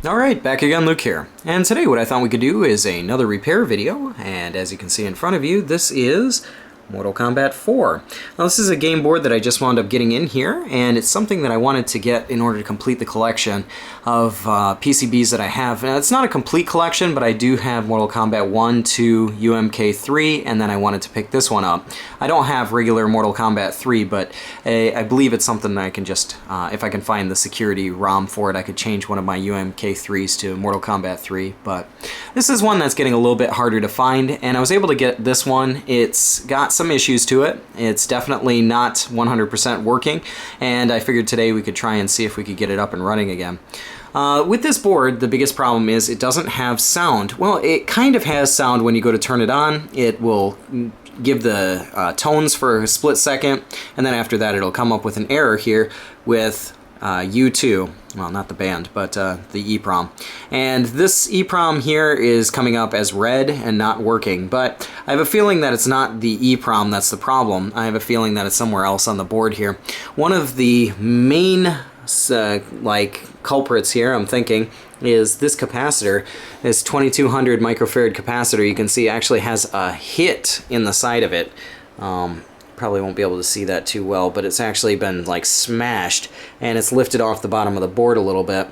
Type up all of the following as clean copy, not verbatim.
Alright, back again, Luke here. And today what I thought we could do is another repair video, and as you can see in front of you, this is Mortal Kombat 4. Now this is a game board that I just wound up getting in here, and it's something that I wanted to get in order to complete the collection of PCBs that I have. Now it's not a complete collection, but I do have Mortal Kombat 1, 2, UMK3, and then I wanted to pick this one up. I don't have regular Mortal Kombat 3, but I believe it's something that I can just, if I can find the security ROM for it, I could change one of my UMK3s to Mortal Kombat 3, but this is one that's getting a little bit harder to find, and I was able to get this one. It's got some issues to it. It's definitely not 100% working, and I figured today we could try and see if we could get it up and running again. With this board, the biggest problem is it doesn't have sound. Well, it kind of has sound when you go to turn it on. It will give the tones for a split second, and then after that it'll come up with an error here with U2, well, not the band, but the EEPROM. And this EEPROM here is coming up as red and not working, but I have a feeling that it's not the EEPROM that's the problem. I have a feeling that it's somewhere else on the board here. One of the main culprits here, I'm thinking, is this capacitor. This 2200 microfarad capacitor, you can see actually has a hit in the side of it. Probably won't be able to see that too well, but it's actually been like smashed, and it's lifted off the bottom of the board a little bit.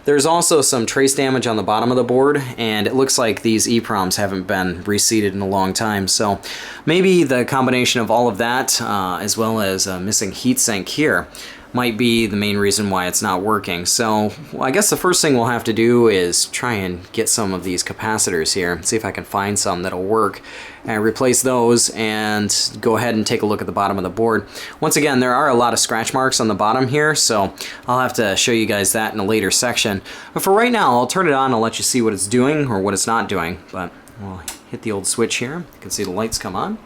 There's also some trace damage on the bottom of the board, and it looks like these EEPROMs haven't been reseated in a long time, so maybe the combination of all of that as well as a missing heatsink here might be the main reason why it's not working. So I guess the first thing we'll have to do is try and get some of these capacitors here, see if I can find some that'll work, and replace those and go ahead and take a look at the bottom of the board. Once again, there are a lot of scratch marks on the bottom here, so I'll have to show you guys that in a later section. But for right now, I'll turn it on, I'll let you see what it's doing or what it's not doing. But we'll hit the old switch here. You can see the lights come on.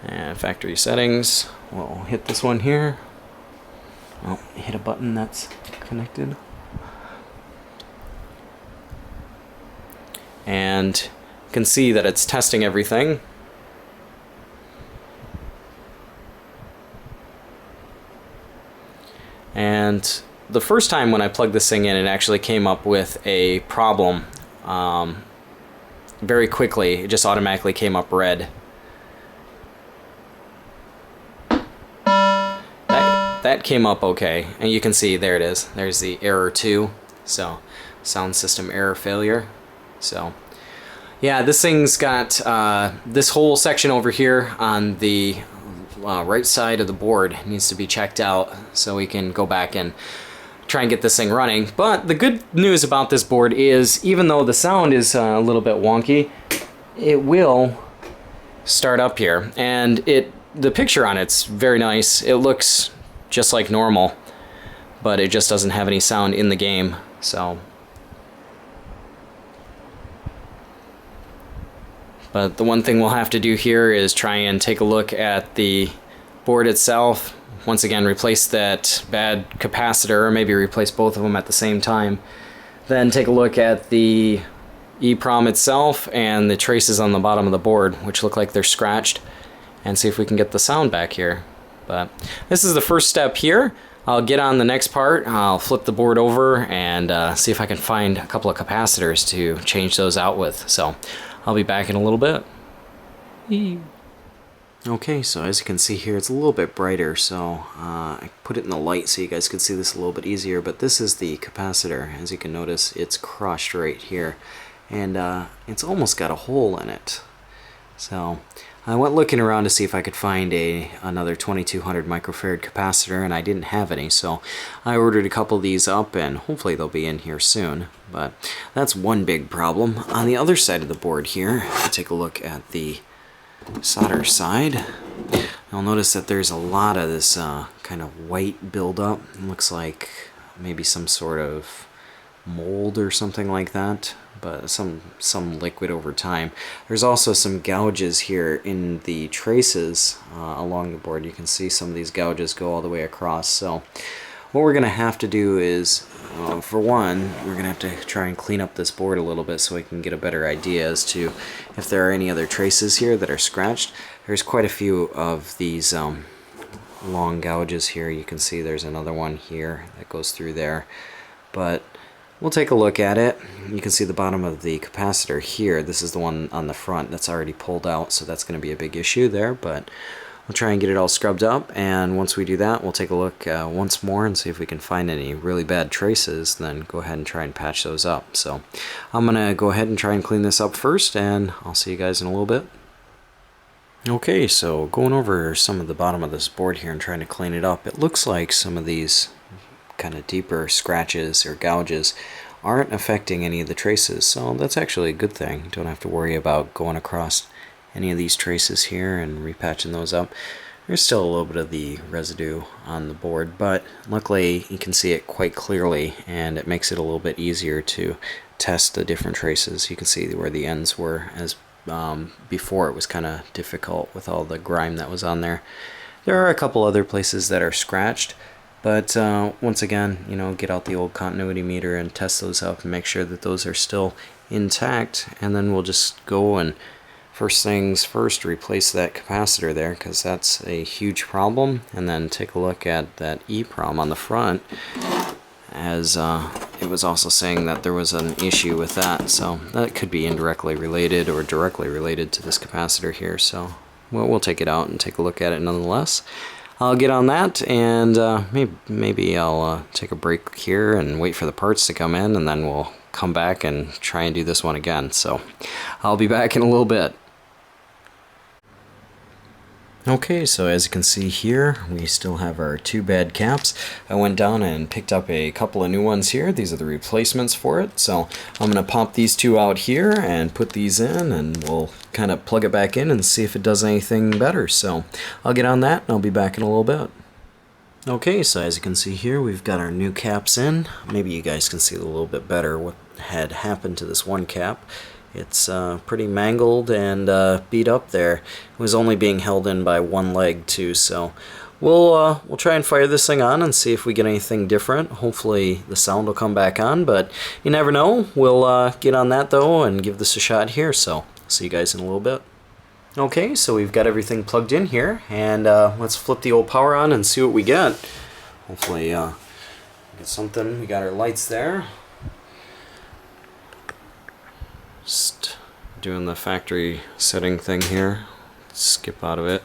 And factory settings, we'll hit this one here. Well, hit a button that's connected. And you can see that it's testing everything. And the first time when I plugged this thing in, it actually came up with a problem very quickly. It just automatically came up red. That came up okay, and you can see there it is. There's the error 2, so sound system error failure. So yeah, this thing's got this whole section over here on the right side of the board needs to be checked out so we can go back and try and get this thing running. But the good news about this board is, even though the sound is a little bit wonky, it will start up here, and the picture on it's very nice. It looks just like normal, but it just doesn't have any sound in the game. So, but the one thing we'll have to do here is try and take a look at the board itself. Once again, replace that bad capacitor, or maybe replace both of them at the same time. Then take a look at the EEPROM itself and the traces on the bottom of the board, which look like they're scratched, and see if we can get the sound back here. But this is the first step here. I'll get on the next part. I'll flip the board over and see if I can find a couple of capacitors to change those out with. So I'll be back in a little bit. Okay, so as you can see here, it's a little bit brighter, so I put it in the light so you guys can see this a little bit easier. But this is the capacitor. As you can notice, it's crushed right here, and it's almost got a hole in it. So I went looking around to see if I could find another 2200 microfarad capacitor, and I didn't have any, so I ordered a couple of these up, and hopefully they'll be in here soon. But that's one big problem. On the other side of the board here, if you take a look at the solder side, you'll notice that there's a lot of this kind of white buildup. It looks like maybe some sort of mold or something like that, but some liquid over time. There's also some gouges here in the traces along the board. You can see some of these gouges go all the way across. So what we're gonna have to do is, for one, we're gonna have to try and clean up this board a little bit so we can get a better idea as to if there are any other traces here that are scratched. There's quite a few of these long gouges here. You can see there's another one here that goes through there, but we'll take a look at it. You can see the bottom of the capacitor here. This is the one on the front that's already pulled out, so that's going to be a big issue there, but we'll try and get it all scrubbed up, and once we do that, we'll take a look once more and see if we can find any really bad traces, then go ahead and try and patch those up. So I'm going to go ahead and try and clean this up first, and I'll see you guys in a little bit. Okay, so going over some of the bottom of this board here and trying to clean it up, it looks like some of these kind of deeper scratches or gouges aren't affecting any of the traces, so that's actually a good thing. Don't have to worry about going across any of these traces here and repatching those up. There's still a little bit of the residue on the board, but luckily you can see it quite clearly, and it makes it a little bit easier to test the different traces. You can see where the ends were, as before it was kind of difficult with all the grime that was on there. There are a couple other places that are scratched, but once again, you know, get out the old continuity meter and test those up and make sure that those are still intact, and then we'll just go and first things first replace that capacitor there, because that's a huge problem, and then take a look at that EEPROM on the front, as it was also saying that there was an issue with that, so that could be indirectly related or directly related to this capacitor here. So we'll take it out and take a look at it nonetheless. I'll get on that, and maybe I'll take a break here and wait for the parts to come in, and then we'll come back and try and do this one again. So I'll be back in a little bit. Okay, so as you can see here, we still have our two bad caps. I went down and picked up a couple of new ones here. These are the replacements for it. So I'm going to pop these two out here and put these in, and we'll kind of plug it back in and see if it does anything better. So I'll get on that, and I'll be back in a little bit. Okay, so as you can see here, we've got our new caps in. Maybe you guys can see a little bit better what had happened to this one cap. It's pretty mangled and beat up there. It was only being held in by one leg too, so we'll try and fire this thing on and see if we get anything different. Hopefully the sound will come back on, but you never know. We'll get on that though and give this a shot here, so see you guys in a little bit. Okay, so we've got everything plugged in here, and let's flip the old power on and see what we get. Hopefully get something. We got our lights there. Just doing the factory setting thing here. Skip out of it.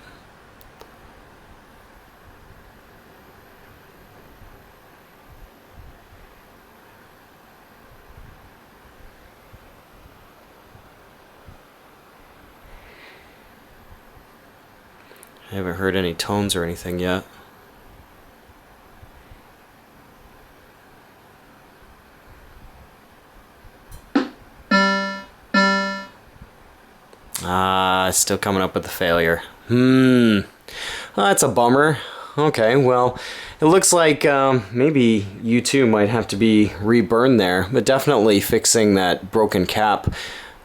I haven't heard any tones or anything yet. Still coming up with a failure. Oh, that's a bummer. Okay, well, it looks like maybe you too might have to be reburned there, but definitely fixing that broken cap,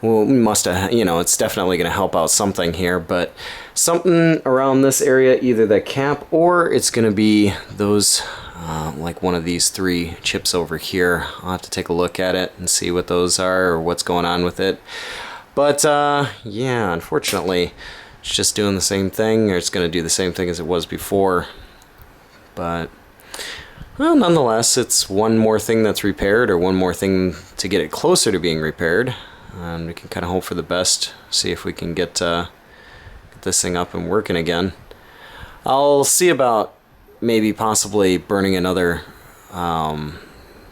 well, must have, you know, it's definitely going to help out something here, but something around this area, either the cap or it's going to be those, like one of these three chips over here. I'll have to take a look at it and see what those are or what's going on with it. But yeah, unfortunately, it's just doing the same thing, or it's going to do the same thing as it was before. But, well, nonetheless, it's one more thing that's repaired, or one more thing to get it closer to being repaired. And we can kind of hope for the best, see if we can get this thing up and working again. I'll see about maybe possibly burning another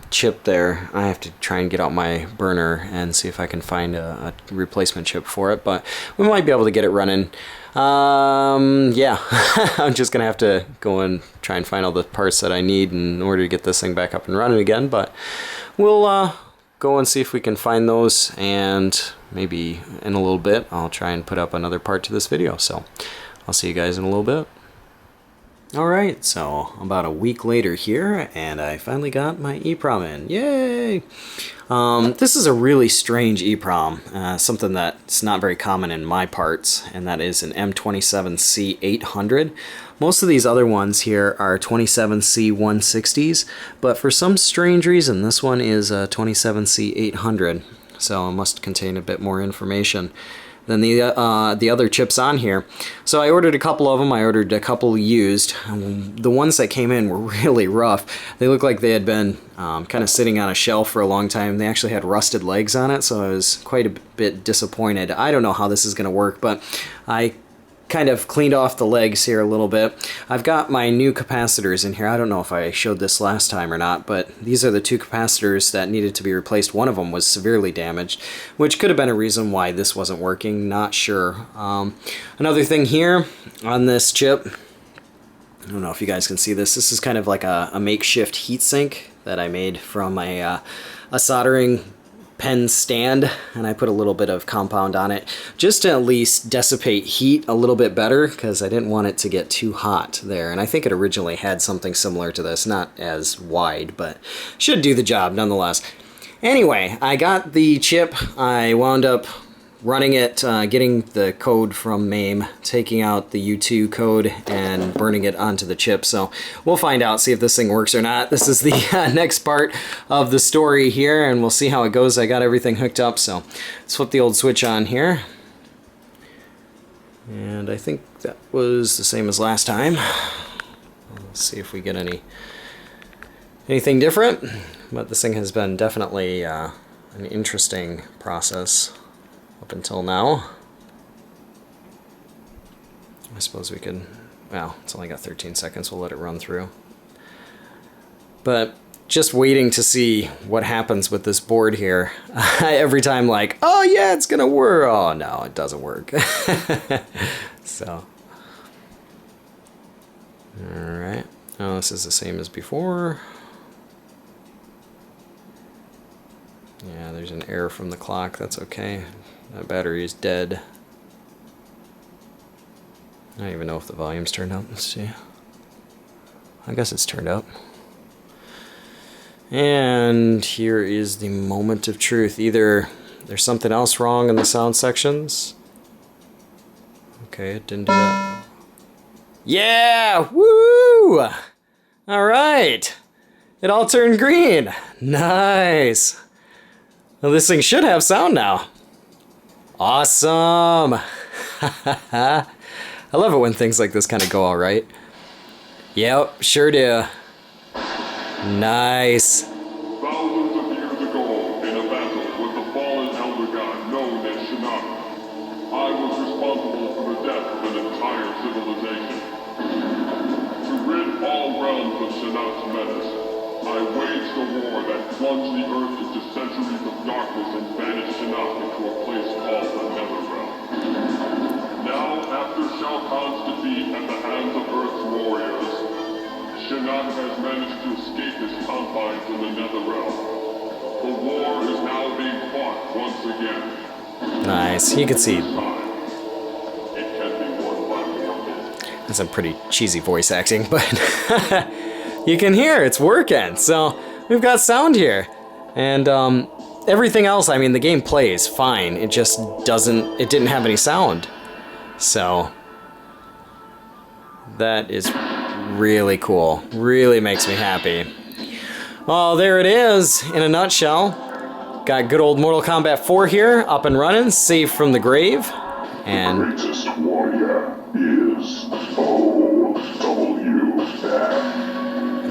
chip there. I have to try and get out my burner and see if I can find a replacement chip for it, but we might be able to get it running. Yeah, I'm just gonna have to go and try and find all the parts that I need in order to get this thing back up and running again, but we'll go and see if we can find those, and maybe in a little bit I'll try and put up another part to this video. So I'll see you guys in a little bit. Alright, so about a week later here, and I finally got my EEPROM in. Yay! This is a really strange EEPROM, something that's not very common in my parts, and that is an M27C800. Most of these other ones here are 27C160s, but for some strange reason this one is a 27C800, so it must contain a bit more information. than the other chips on here. So I ordered a couple of them. I ordered a couple used. The ones that came in were really rough. They looked like they had been kind of sitting on a shelf for a long time. They actually had rusted legs on it, so I was quite a bit disappointed. I don't know how this is going to work, but I kind of cleaned off the legs here a little bit. I've got my new capacitors in here. I don't know if I showed this last time or not, but these are the two capacitors that needed to be replaced. One of them was severely damaged, which could have been a reason why this wasn't working. Not sure. Another thing here on this chip, I don't know if you guys can see this. This is kind of like a makeshift heatsink that I made from a soldering pen stand, and I put a little bit of compound on it just to at least dissipate heat a little bit better, because I didn't want it to get too hot there. And I think it originally had something similar to this, not as wide, but should do the job nonetheless. Anyway, I got the chip. I wound up running it, getting the code from MAME, taking out the U2 code and burning it onto the chip. So we'll find out, see if this thing works or not. This is the next part of the story here, and we'll see how it goes. I got everything hooked up, so let's flip the old switch on here. And I think that was the same as last time. Let's see if we get anything different. But this thing has been definitely an interesting process up until now. I suppose we could, well, it's only got 13 seconds, we'll let it run through. But just waiting to see what happens with this board here. Every time like, oh yeah, it's gonna work. Oh no, it doesn't work. So. Alright, oh, this is the same as before. Yeah, there's an error from the clock, that's okay. That battery is dead. I don't even know if the volume's turned up. Let's see. I guess it's turned up. And here is the moment of truth. Either there's something else wrong in the sound sections. Okay, it didn't do that. Yeah! Woo! Alright! It all turned green! Nice! Well, this thing should have sound now. Awesome! I love it when things like this kind of go all right. Yep, sure do. Nice. Thousands of years ago, in a battle with the fallen elder god known as Shinnok, I was responsible for the death of an entire civilization. To rid all realms of Shinnok's menace, I waged a war that plunged the earth into centuries of darkness and banished Shinnok into a place called the Netherrealm. Now, after Shao Kahn's defeat at the hands of Earth's warriors, Shinnok has managed to escape his confines in the Netherrealm. The war is now being fought once again. Nice, you can see. It can be won by mortals. That's some pretty cheesy voice acting, but you can hear it's working. So we've got sound here. And everything else, I mean, the game plays fine. It just doesn't, it didn't have any sound. So that is really cool. Really makes me happy. Well, there it is in a nutshell. Got good old Mortal Kombat 4 here, up and running, safe from the grave. And the greatest warrior is OW.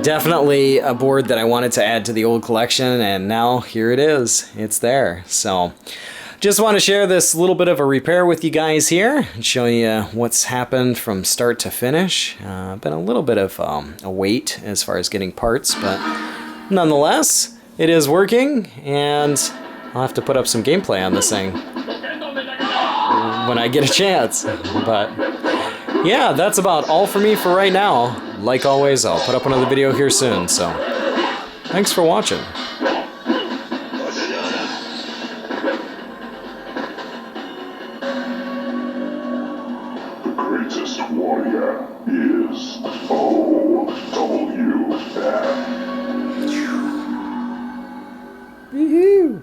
definitely a board that I wanted to add to the old collection, and now here it is. It's there. So just want to share this little bit of a repair with you guys here and show you what's happened from start to finish. Been a little bit of a wait as far as getting parts, but nonetheless, it is working, and I'll have to put up some gameplay on this thing when I get a chance. But yeah, that's about all for me for right now. Like always, I'll put up another video here soon, so thanks for watching. The greatest warrior is OW. Woohoo!